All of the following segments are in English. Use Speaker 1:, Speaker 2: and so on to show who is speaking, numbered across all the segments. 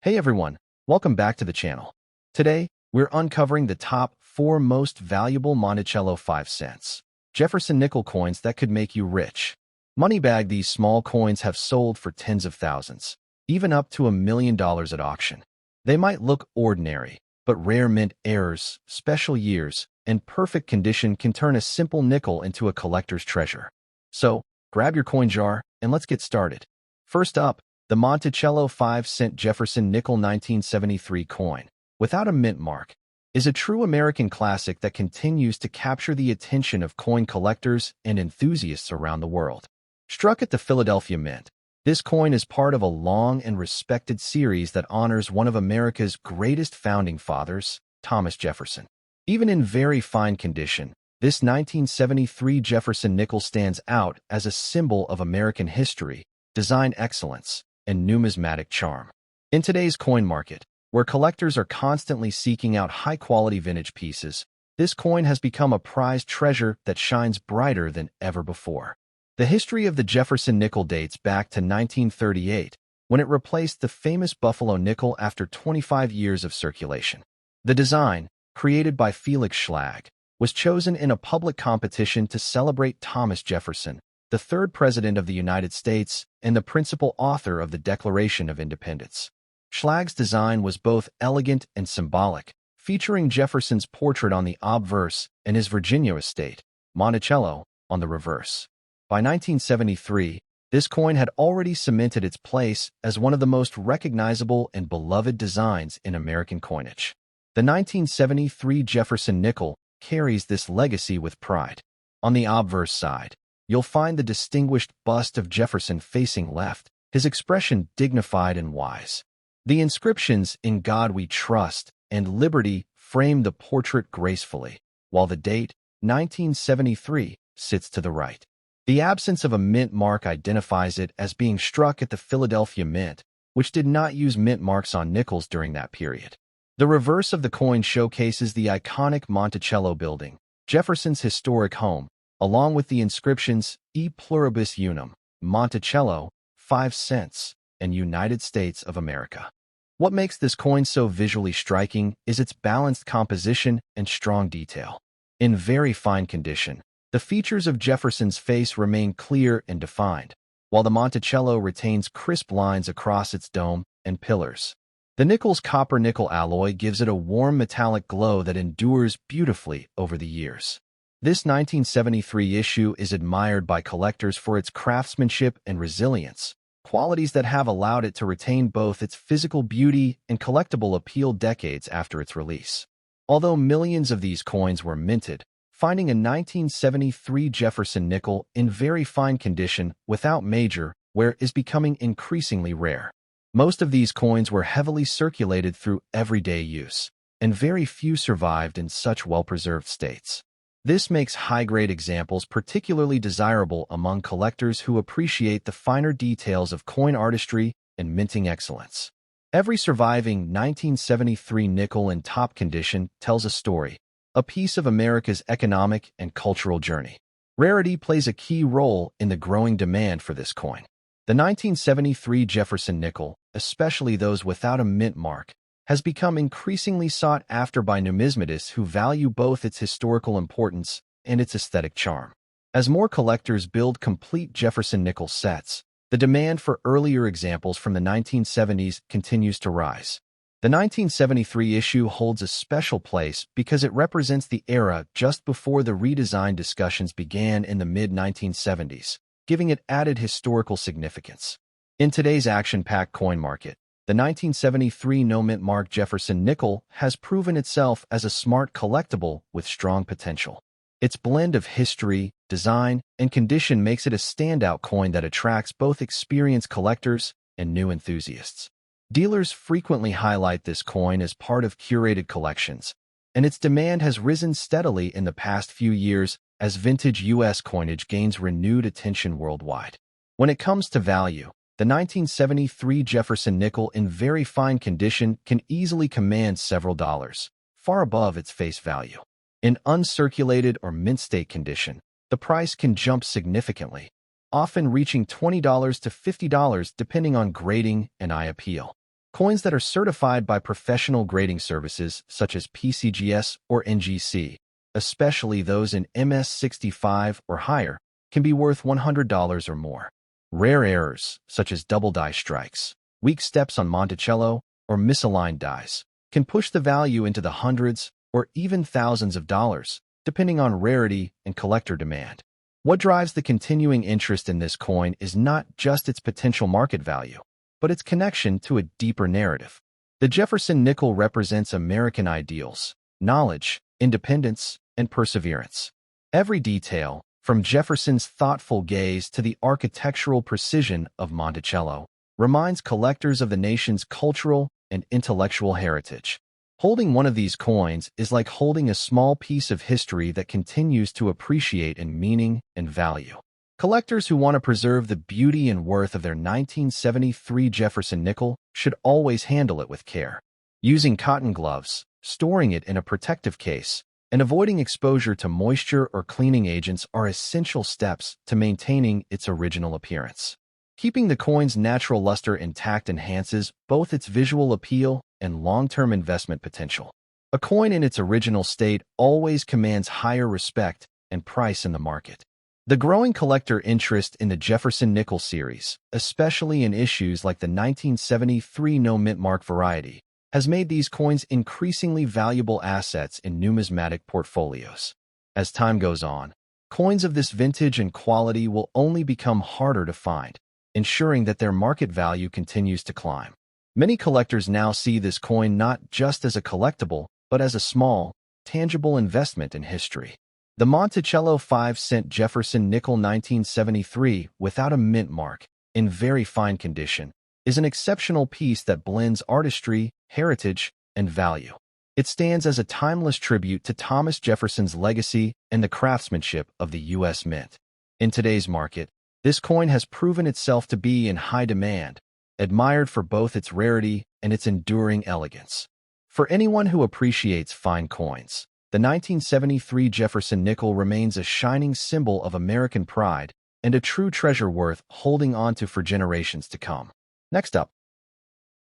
Speaker 1: Hey everyone, welcome back to the channel. Today, we're uncovering the top 4 most valuable Monticello 5 cents Jefferson nickel coins that could make you rich. Moneybag, these small coins have sold for tens of thousands, even up to $1 million at auction. They might look ordinary, but rare mint errors, special years, and perfect condition can turn a simple nickel into a collector's treasure. So, grab your coin jar and let's get started. First up, the Monticello 5-cent Jefferson nickel 1973 coin, without a mint mark, is a true American classic that continues to capture the attention of coin collectors and enthusiasts around the world. Struck at the Philadelphia Mint, this coin is part of a long and respected series that honors one of America's greatest founding fathers, Thomas Jefferson. Even in very fine condition, this 1973 Jefferson nickel stands out as a symbol of American history, design excellence, and numismatic charm. In today's coin market, where collectors are constantly seeking out high-quality vintage pieces, this coin has become a prized treasure that shines brighter than ever before. The history of the Jefferson nickel dates back to 1938, when it replaced the famous Buffalo nickel after 25 years of circulation. The design, created by Felix Schlag, was chosen in a public competition to celebrate Thomas Jefferson, the third President of the United States and the principal author of the Declaration of Independence. Schlag's design was both elegant and symbolic, featuring Jefferson's portrait on the obverse and his Virginia estate, Monticello, on the reverse. By 1973, this coin had already cemented its place as one of the most recognizable and beloved designs in American coinage. The 1973 Jefferson nickel carries this legacy with pride. On the obverse side, you'll find the distinguished bust of Jefferson facing left, his expression dignified and wise. The inscriptions "In God We Trust" and "Liberty" frame the portrait gracefully, while the date, 1973, sits to the right. The absence of a mint mark identifies it as being struck at the Philadelphia Mint, which did not use mint marks on nickels during that period. The reverse of the coin showcases the iconic Monticello building, Jefferson's historic home, along with the inscriptions E Pluribus Unum, Monticello, 5 cents, and United States of America. What makes this coin so visually striking is its balanced composition and strong detail. In very fine condition, the features of Jefferson's face remain clear and defined, while the Monticello retains crisp lines across its dome and pillars. The nickel's copper-nickel alloy gives it a warm metallic glow that endures beautifully over the years. This 1973 issue is admired by collectors for its craftsmanship and resilience, qualities that have allowed it to retain both its physical beauty and collectible appeal decades after its release. Although millions of these coins were minted, finding a 1973 Jefferson nickel in very fine condition without major wear is becoming increasingly rare. Most of these coins were heavily circulated through everyday use, and very few survived in such well-preserved states. This makes high-grade examples particularly desirable among collectors who appreciate the finer details of coin artistry and minting excellence. Every surviving 1973 nickel in top condition tells a story, a piece of America's economic and cultural journey. Rarity plays a key role in the growing demand for this coin. The 1973 Jefferson nickel, especially those without a mint mark, has become increasingly sought after by numismatists who value both its historical importance and its aesthetic charm. As more collectors build complete Jefferson nickel sets, the demand for earlier examples from the 1970s continues to rise. The 1973 issue holds a special place because it represents the era just before the redesign discussions began in the mid-1970s, giving it added historical significance. In today's action-packed coin market, the 1973 no-mint mark Jefferson nickel has proven itself as a smart collectible with strong potential. Its blend of history, design, and condition makes it a standout coin that attracts both experienced collectors and new enthusiasts. Dealers frequently highlight this coin as part of curated collections, and its demand has risen steadily in the past few years as vintage U.S. coinage gains renewed attention worldwide. When it comes to value, the 1973 Jefferson nickel in very fine condition can easily command several dollars, far above its face value. In uncirculated or mint state condition, the price can jump significantly, often reaching $20 to $50 depending on grading and eye appeal. Coins that are certified by professional grading services such as PCGS or NGC, especially those in MS65 or higher, can be worth $100 or more. Rare errors, such as double die strikes, weak steps on Monticello, or misaligned dies, can push the value into the hundreds or even thousands of dollars, depending on rarity and collector demand. What drives the continuing interest in this coin is not just its potential market value, but its connection to a deeper narrative. The Jefferson nickel represents American ideals, knowledge, independence, and perseverance. Every detail, from Jefferson's thoughtful gaze to the architectural precision of Monticello, reminds collectors of the nation's cultural and intellectual heritage. Holding one of these coins is like holding a small piece of history that continues to appreciate in meaning and value. Collectors who want to preserve the beauty and worth of their 1973 Jefferson nickel should always handle it with care. Using cotton gloves, storing it in a protective case, and avoiding exposure to moisture or cleaning agents are essential steps to maintaining its original appearance. Keeping the coin's natural luster intact enhances both its visual appeal and long-term investment potential. A coin in its original state always commands higher respect and price in the market. The growing collector interest in the Jefferson nickel series, especially in issues like the 1973 no-mint mark variety, has made these coins increasingly valuable assets in numismatic portfolios. As time goes on, coins of this vintage and quality will only become harder to find, ensuring that their market value continues to climb. Many collectors now see this coin not just as a collectible, but as a small, tangible investment in history. The Monticello 5-cent Jefferson nickel 1973, without a mint mark, in very fine condition, is an exceptional piece that blends artistry, heritage, and value. It stands as a timeless tribute to Thomas Jefferson's legacy and the craftsmanship of the U.S. Mint. In today's market, this coin has proven itself to be in high demand, admired for both its rarity and its enduring elegance. For anyone who appreciates fine coins, the 1973 Jefferson nickel remains a shining symbol of American pride and a true treasure worth holding on to for generations to come. Next up,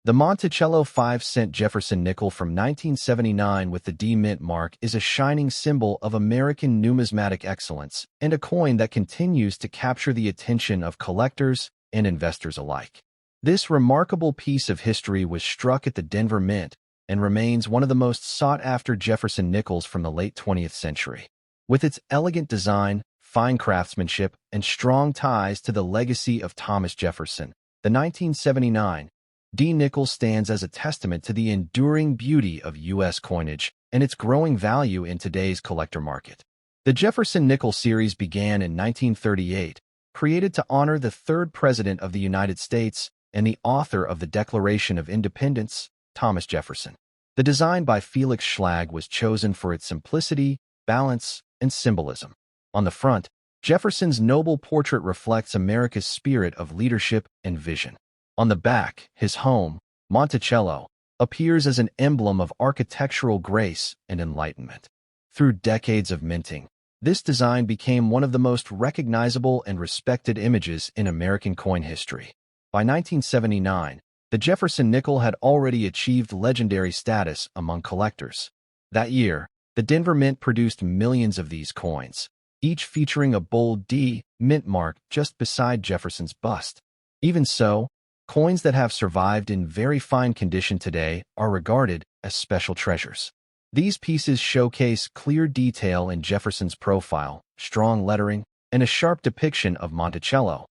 Speaker 1: the Monticello 5-cent Jefferson nickel from 1979 with the D mint mark is a shining symbol of American numismatic excellence and a coin that continues to capture the attention of collectors and investors alike. This remarkable piece of history was struck at the Denver Mint and remains one of the most sought-after Jefferson nickels from the late 20th century. With its elegant design, fine craftsmanship, and strong ties to the legacy of Thomas Jefferson, the 1979 D nickel stands as a testament to the enduring beauty of U.S. coinage and its growing value in today's collector market. The Jefferson nickel series began in 1938, created to honor the third President of the United States and the author of the Declaration of Independence, Thomas Jefferson. The design by Felix Schlag was chosen for its simplicity, balance, and symbolism. On the front, Jefferson's noble portrait reflects America's spirit of leadership and vision. On the back, his home, Monticello, appears as an emblem of architectural grace and enlightenment. Through decades of minting, this design became one of the most recognizable and respected images in American coin history. By 1979, the Jefferson nickel had already achieved legendary status among collectors. That year, the Denver Mint produced millions of these coins, each featuring a bold D mint mark just beside Jefferson's bust. Even so, coins that have survived in very fine condition today are regarded as special treasures. These pieces showcase clear detail in Jefferson's profile, strong lettering, and a sharp depiction of Monticello,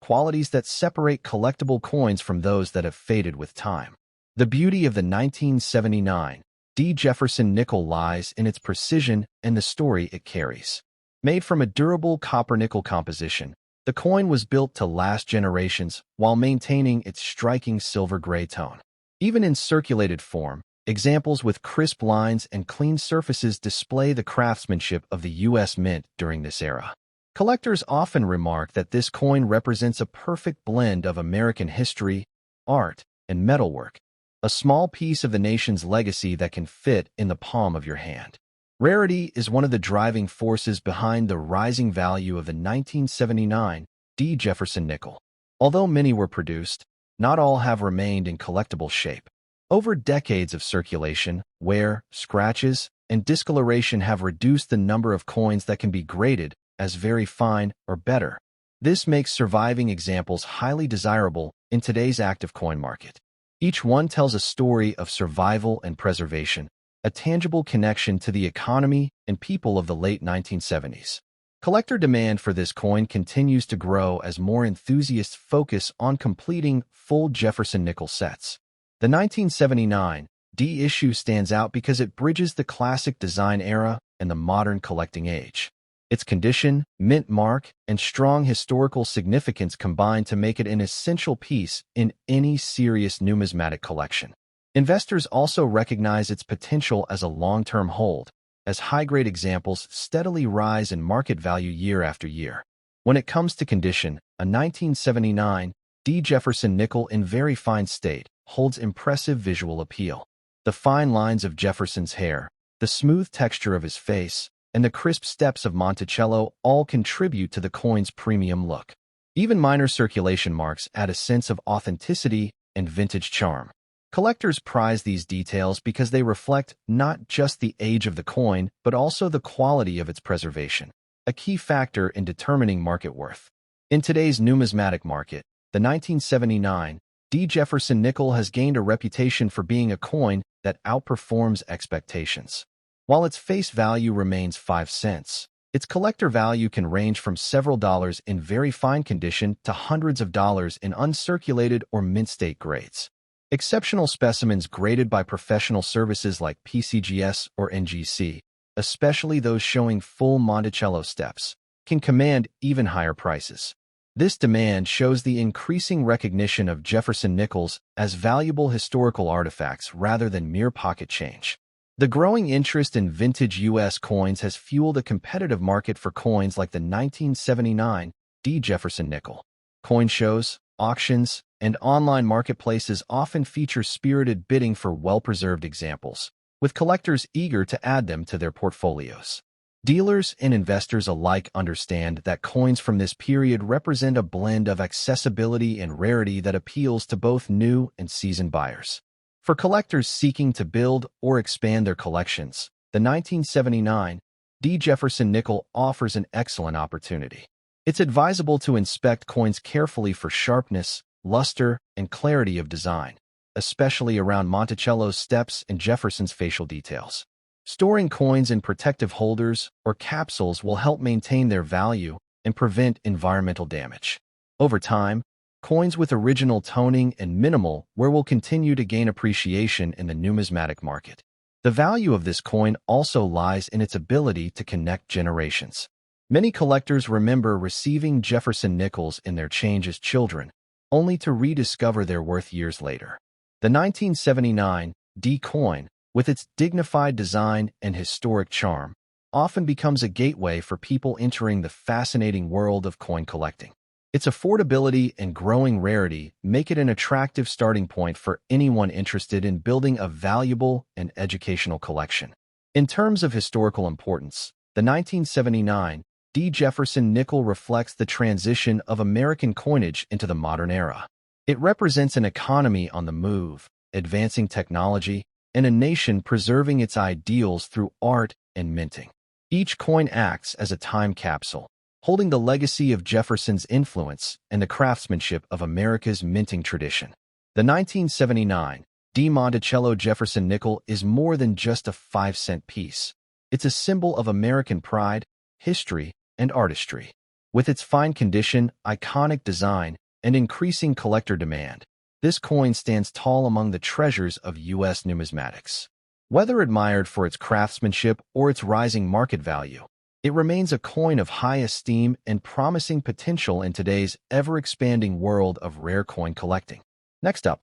Speaker 1: qualities that separate collectible coins from those that have faded with time. The beauty of the 1979 D. Jefferson nickel lies in its precision and the story it carries. Made from a durable copper-nickel composition, the coin was built to last generations while maintaining its striking silver-gray tone. Even in circulated form, examples with crisp lines and clean surfaces display the craftsmanship of the U.S. Mint during this era. Collectors often remark that this coin represents a perfect blend of American history, art, and metalwork, a small piece of the nation's legacy that can fit in the palm of your hand. Rarity is one of the driving forces behind the rising value of the 1979 D. Jefferson nickel. Although many were produced, not all have remained in collectible shape. Over decades of circulation, wear, scratches, and discoloration have reduced the number of coins that can be graded as very fine or better. This makes surviving examples highly desirable in today's active coin market. Each one tells a story of survival and preservation, a tangible connection to the economy and people of the late 1970s. Collector demand for this coin continues to grow as more enthusiasts focus on completing full Jefferson nickel sets. The 1979 D issue stands out because it bridges the classic design era and the modern collecting age. Its condition, mint mark, and strong historical significance combine to make it an essential piece in any serious numismatic collection. Investors also recognize its potential as a long-term hold, as high-grade examples steadily rise in market value year after year. When it comes to condition, a 1979 D Jefferson nickel in very fine state holds impressive visual appeal. The fine lines of Jefferson's hair, the smooth texture of his face, and the crisp steps of Monticello all contribute to the coin's premium look. Even minor circulation marks add a sense of authenticity and vintage charm. Collectors prize these details because they reflect not just the age of the coin, but also the quality of its preservation, a key factor in determining market worth. In today's numismatic market, the 1979 D. Jefferson nickel has gained a reputation for being a coin that outperforms expectations. While its face value remains 5 cents, its collector value can range from several dollars in very fine condition to hundreds of dollars in uncirculated or mint-state grades. Exceptional specimens graded by professional services like PCGS or NGC, especially those showing full Monticello steps, can command even higher prices. This demand shows the increasing recognition of Jefferson nickels as valuable historical artifacts rather than mere pocket change. The growing interest in vintage U.S. coins has fueled a competitive market for coins like the 1979 D. Jefferson nickel. Coin shows, auctions, and online marketplaces often feature spirited bidding for well-preserved examples, with collectors eager to add them to their portfolios. Dealers and investors alike understand that coins from this period represent a blend of accessibility and rarity that appeals to both new and seasoned buyers. For collectors seeking to build or expand their collections, the 1979 D. Jefferson nickel offers an excellent opportunity. It's advisable to inspect coins carefully for sharpness, luster, and clarity of design, especially around Monticello's steps and Jefferson's facial details. Storing coins in protective holders or capsules will help maintain their value and prevent environmental damage. Over time, coins with original toning and minimal wear will continue to gain appreciation in the numismatic market. The value of this coin also lies in its ability to connect generations. Many collectors remember receiving Jefferson nickels in their change as children, only to rediscover their worth years later. The 1979 D coin, with its dignified design and historic charm, often becomes a gateway for people entering the fascinating world of coin collecting. Its affordability and growing rarity make it an attractive starting point for anyone interested in building a valuable and educational collection. In terms of historical importance, the 1979 D. Jefferson nickel reflects the transition of American coinage into the modern era. It represents an economy on the move, advancing technology, and a nation preserving its ideals through art and minting. Each coin acts as a time capsule, holding the legacy of Jefferson's influence and the craftsmanship of America's minting tradition. The 1979 D. Monticello Jefferson nickel is more than just a 5-cent piece. It's a symbol of American pride, history, and artistry. With its fine condition, iconic design, and increasing collector demand, this coin stands tall among the treasures of U.S. numismatics. Whether admired for its craftsmanship or its rising market value, it remains a coin of high esteem and promising potential in today's ever-expanding world of rare coin collecting. Next up,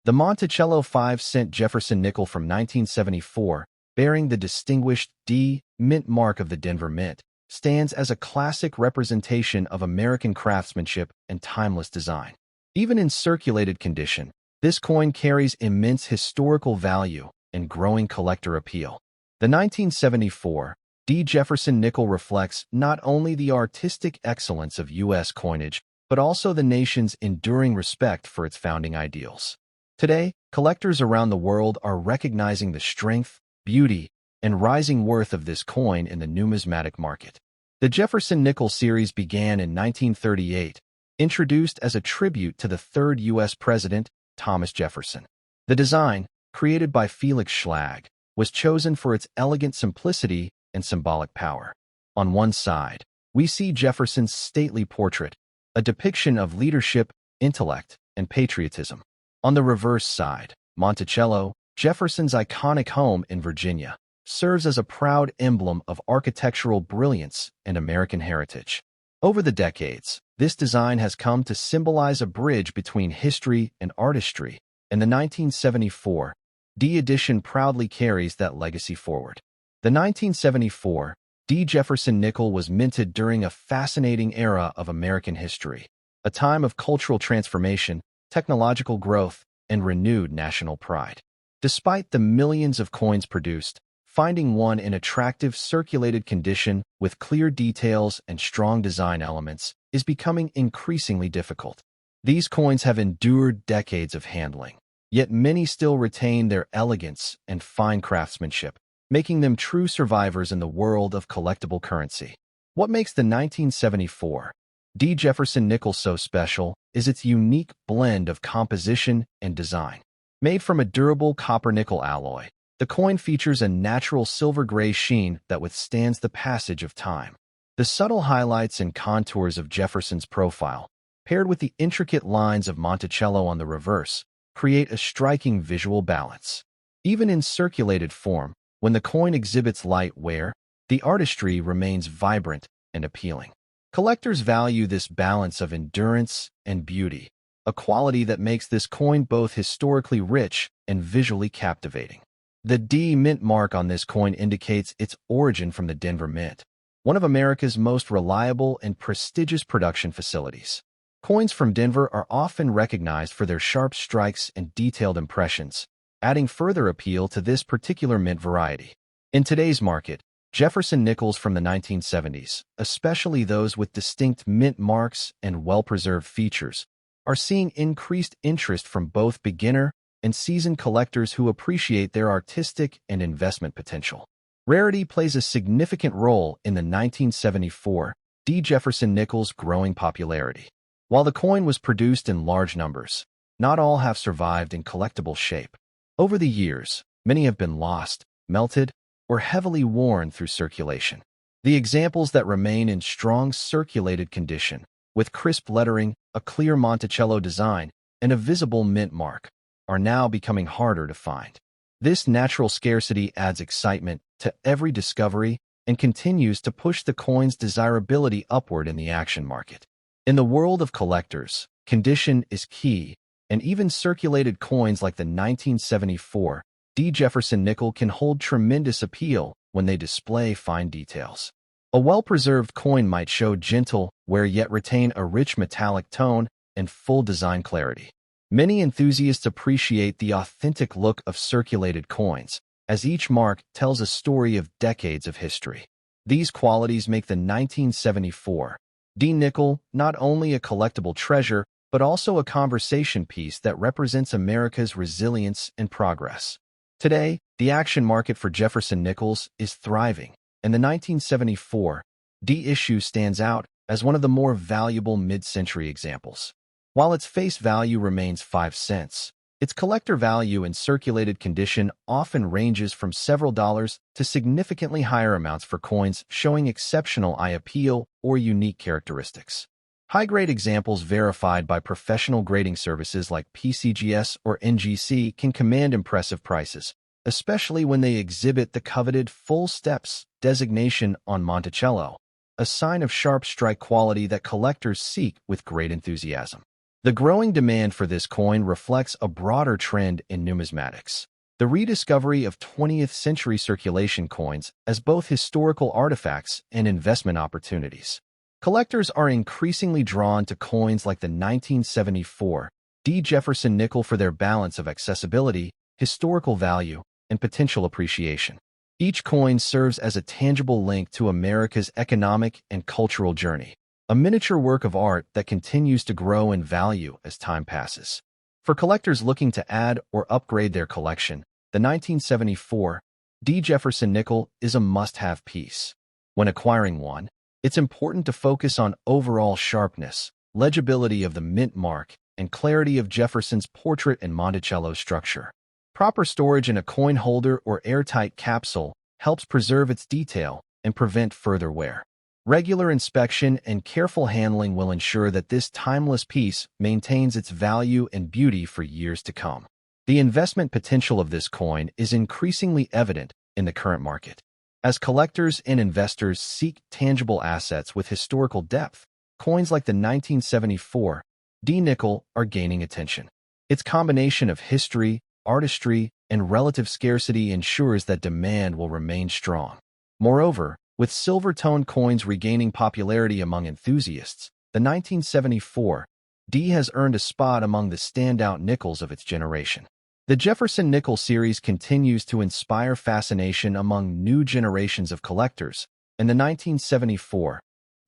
Speaker 1: the Monticello 5-cent Jefferson nickel from 1974, bearing the distinguished D. Mint mark of the Denver Mint, stands as a classic representation of American craftsmanship and timeless design. Even in circulated condition, this coin carries immense historical value and growing collector appeal. The 1974 D. Jefferson nickel reflects not only the artistic excellence of U.S. coinage, but also the nation's enduring respect for its founding ideals. Today, collectors around the world are recognizing the strength, beauty, and rising worth of this coin in the numismatic market. The Jefferson nickel series began in 1938, introduced as a tribute to the third U.S. President, Thomas Jefferson. The design, created by Felix Schlag, was chosen for its elegant simplicity and symbolic power. On one side, we see Jefferson's stately portrait, a depiction of leadership, intellect, and patriotism. On the reverse side, Monticello, Jefferson's iconic home in Virginia, serves as a proud emblem of architectural brilliance and American heritage. Over the decades, this design has come to symbolize a bridge between history and artistry, and the 1974 D edition proudly carries that legacy forward. The 1974 D Jefferson nickel was minted during a fascinating era of American history, a time of cultural transformation, technological growth, and renewed national pride. Despite the millions of coins produced, finding one in attractive circulated condition with clear details and strong design elements is becoming increasingly difficult. These coins have endured decades of handling, yet many still retain their elegance and fine craftsmanship, making them true survivors in the world of collectible currency. What makes the 1974 D Jefferson nickel so special is its unique blend of composition and design. Made from a durable copper-nickel alloy, the coin features a natural silver-gray sheen that withstands the passage of time. The subtle highlights and contours of Jefferson's profile, paired with the intricate lines of Monticello on the reverse, create a striking visual balance. Even in circulated form, when the coin exhibits light wear, the artistry remains vibrant and appealing. Collectors value this balance of endurance and beauty, a quality that makes this coin both historically rich and visually captivating. The D Mint mark on this coin indicates its origin from the Denver Mint, one of America's most reliable and prestigious production facilities. Coins from Denver are often recognized for their sharp strikes and detailed impressions, adding further appeal to this particular mint variety. In today's market, Jefferson nickels from the 1970s, especially those with distinct mint marks and well-preserved features, are seeing increased interest from both beginner and seasoned collectors who appreciate their artistic and investment potential. Rarity plays a significant role in the 1974 D Jefferson nickel's growing popularity. While the coin was produced in large numbers, not all have survived in collectible shape. Over the years, many have been lost, melted, or heavily worn through circulation. The examples that remain in strong circulated condition, with crisp lettering, a clear Monticello design, and a visible mint mark, are now becoming harder to find. This natural scarcity adds excitement to every discovery and continues to push the coin's desirability upward in the auction market. In the world of collectors, condition is key, and even circulated coins like the 1974 D Jefferson nickel can hold tremendous appeal when they display fine details. A well-preserved coin might show gentle wear yet retain a rich metallic tone and full design clarity. Many enthusiasts appreciate the authentic look of circulated coins, as each mark tells a story of decades of history. These qualities make the 1974 D nickel not only a collectible treasure, but also a conversation piece that represents America's resilience and progress. Today, the auction market for Jefferson nickels is thriving, and the 1974 D issue stands out as one of the more valuable mid-century examples. While its face value remains 5 cents, its collector value in circulated condition often ranges from several dollars to significantly higher amounts for coins showing exceptional eye appeal or unique characteristics. High-grade examples verified by professional grading services like PCGS or NGC can command impressive prices, especially when they exhibit the coveted full steps designation on Monticello, a sign of sharp strike quality that collectors seek with great enthusiasm. The growing demand for this coin reflects a broader trend in numismatics, the rediscovery of 20th century circulation coins as both historical artifacts and investment opportunities. Collectors are increasingly drawn to coins like the 1974 D Jefferson nickel for their balance of accessibility, historical value, and potential appreciation. Each coin serves as a tangible link to America's economic and cultural journey, a miniature work of art that continues to grow in value as time passes. For collectors looking to add or upgrade their collection, the 1974 D. Jefferson nickel is a must-have piece. When acquiring one, it's important to focus on overall sharpness, legibility of the mint mark, and clarity of Jefferson's portrait and Monticello structure. Proper storage in a coin holder or airtight capsule helps preserve its detail and prevent further wear. Regular inspection and careful handling will ensure that this timeless piece maintains its value and beauty for years to come. The investment potential of this coin is increasingly evident in the current market. As collectors and investors seek tangible assets with historical depth, coins like the 1974 D nickel are gaining attention. Its combination of history, artistry, and relative scarcity ensures that demand will remain strong. Moreover, with silver-toned coins regaining popularity among enthusiasts, the 1974 D has earned a spot among the standout nickels of its generation. The Jefferson nickel series continues to inspire fascination among new generations of collectors, and the 1974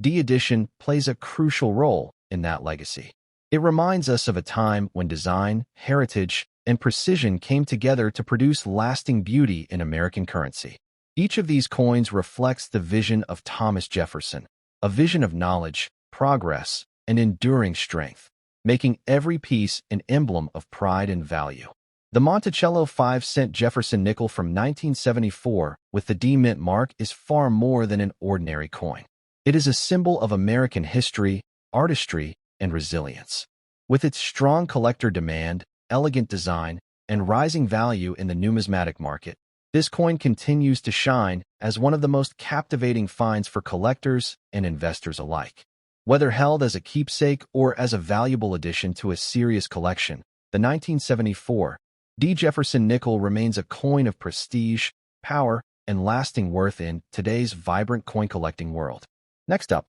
Speaker 1: D edition plays a crucial role in that legacy. It reminds us of a time when design, heritage, and precision came together to produce lasting beauty in American currency. Each of these coins reflects the vision of Thomas Jefferson, a vision of knowledge, progress, and enduring strength, making every piece an emblem of pride and value. The Monticello 5-cent Jefferson nickel from 1974 with the D mint mark is far more than an ordinary coin. It is a symbol of American history, artistry, and resilience. With its strong collector demand, elegant design, and rising value in the numismatic market, this coin continues to shine as one of the most captivating finds for collectors and investors alike. Whether held as a keepsake or as a valuable addition to a serious collection, the 1974 D. Jefferson nickel remains a coin of prestige, power, and lasting worth in today's vibrant coin collecting world. Next up,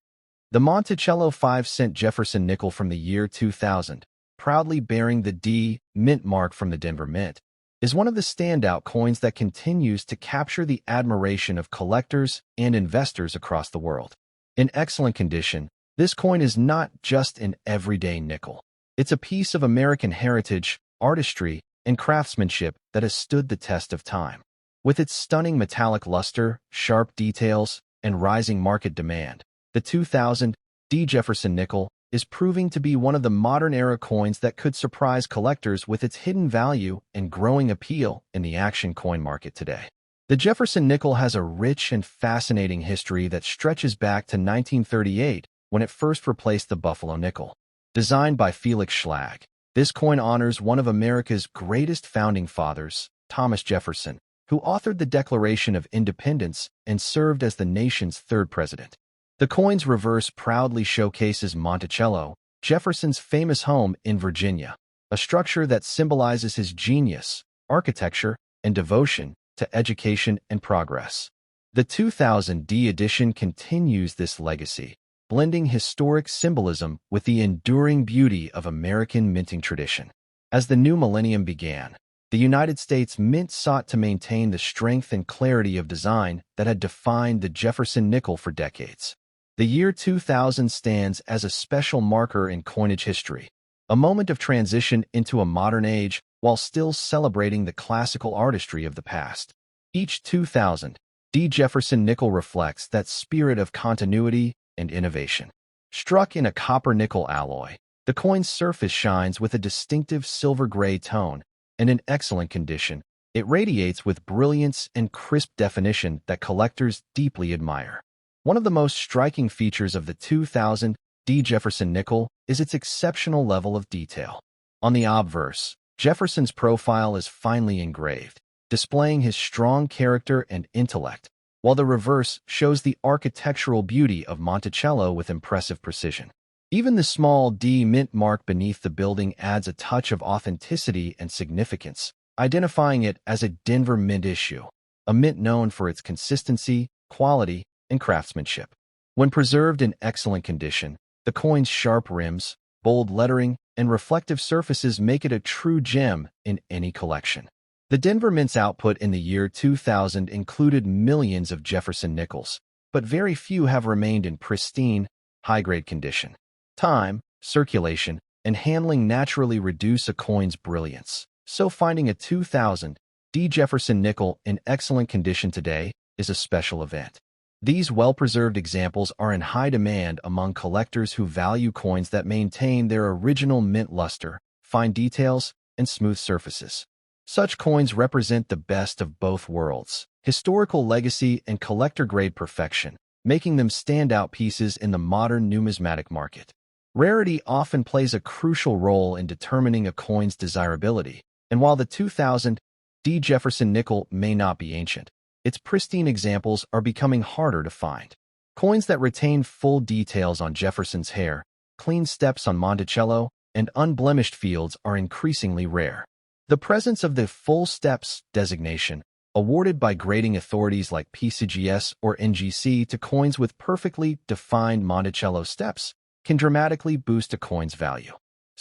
Speaker 1: the Monticello 5-cent Jefferson nickel from the year 2000, proudly bearing the D mint mark from the Denver Mint, is one of the standout coins that continues to capture the admiration of collectors and investors across the world. In excellent condition, this coin is not just an everyday nickel. It's a piece of American heritage, artistry, and craftsmanship that has stood the test of time. With its stunning metallic luster, sharp details, and rising market demand, the 2000 D. Jefferson nickel is proving to be one of the modern-era coins that could surprise collectors with its hidden value and growing appeal in the action coin market today. The Jefferson nickel has a rich and fascinating history that stretches back to 1938 when it first replaced the Buffalo nickel. Designed by Felix Schlag, this coin honors one of America's greatest founding fathers, Thomas Jefferson, who authored the Declaration of Independence and served as the nation's third president. The coin's reverse proudly showcases Monticello, Jefferson's famous home in Virginia, a structure that symbolizes his genius, architecture, and devotion to education and progress. The 2000 D edition continues this legacy, blending historic symbolism with the enduring beauty of American minting tradition. As the new millennium began, the United States Mint sought to maintain the strength and clarity of design that had defined the Jefferson nickel for decades. The year 2000 stands as a special marker in coinage history, a moment of transition into a modern age while still celebrating the classical artistry of the past. Each 2000 D. Jefferson nickel reflects that spirit of continuity and innovation. Struck in a copper-nickel alloy, the coin's surface shines with a distinctive silver-gray tone, and in excellent condition, it radiates with brilliance and crisp definition that collectors deeply admire. One of the most striking features of the 2000 D. Jefferson nickel is its exceptional level of detail. On the obverse, Jefferson's profile is finely engraved, displaying his strong character and intellect, while the reverse shows the architectural beauty of Monticello with impressive precision. Even the small D mint mark beneath the building adds a touch of authenticity and significance, identifying it as a Denver Mint issue, a mint known for its consistency, quality, and craftsmanship. When preserved in excellent condition, the coin's sharp rims, bold lettering, and reflective surfaces make it a true gem in any collection. The Denver Mint's output in the year 2000 included millions of Jefferson nickels, but very few have remained in pristine, high-grade condition. Time, circulation, and handling naturally reduce a coin's brilliance. So finding a 2000 D Jefferson nickel in excellent condition today is a special event. These well-preserved examples are in high demand among collectors who value coins that maintain their original mint luster, fine details, and smooth surfaces. Such coins represent the best of both worlds, historical legacy and collector-grade perfection, making them standout pieces in the modern numismatic market. Rarity often plays a crucial role in determining a coin's desirability, and while the 2000 D Jefferson nickel may not be ancient, its pristine examples are becoming harder to find. Coins that retain full details on Jefferson's hair, clean steps on Monticello, and unblemished fields are increasingly rare. The presence of the full steps designation, awarded by grading authorities like PCGS or NGC to coins with perfectly defined Monticello steps, can dramatically boost a coin's value.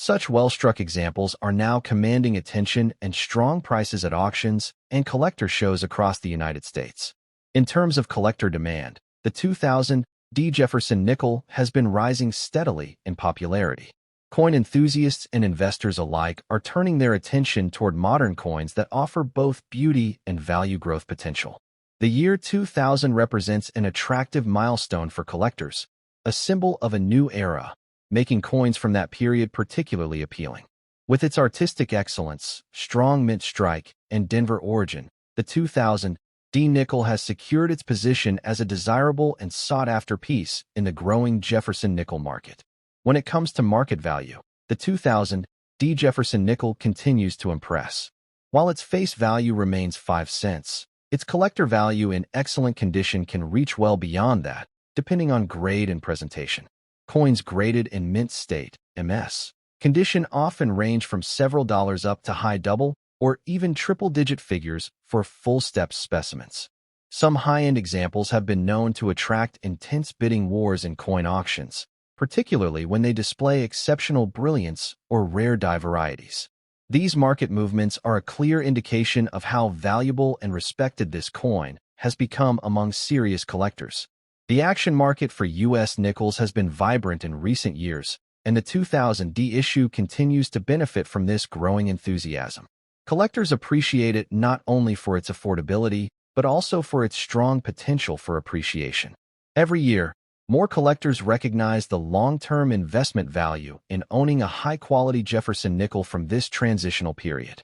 Speaker 1: Such well-struck examples are now commanding attention and strong prices at auctions and collector shows across the United States. In terms of collector demand, the 2000 D Jefferson nickel has been rising steadily in popularity. Coin enthusiasts and investors alike are turning their attention toward modern coins that offer both beauty and value growth potential. The year 2000 represents an attractive milestone for collectors, a symbol of a new era, making coins from that period particularly appealing. With its artistic excellence, strong mint strike, and Denver origin, the 2000 D nickel has secured its position as a desirable and sought-after piece in the growing Jefferson nickel market. When it comes to market value, the 2000 D Jefferson nickel continues to impress. While its face value remains 5 cents, its collector value in excellent condition can reach well beyond that, depending on grade and presentation. Coins graded in mint state, MS, condition often range from several dollars up to high double or even triple-digit figures for full-step specimens. Some high-end examples have been known to attract intense bidding wars in coin auctions, particularly when they display exceptional brilliance or rare die varieties. These market movements are a clear indication of how valuable and respected this coin has become among serious collectors. The action market for U.S. nickels has been vibrant in recent years, and the 2000 D issue continues to benefit from this growing enthusiasm. Collectors appreciate it not only for its affordability, but also for its strong potential for appreciation. Every year, more collectors recognize the long-term investment value in owning a high-quality Jefferson nickel from this transitional period.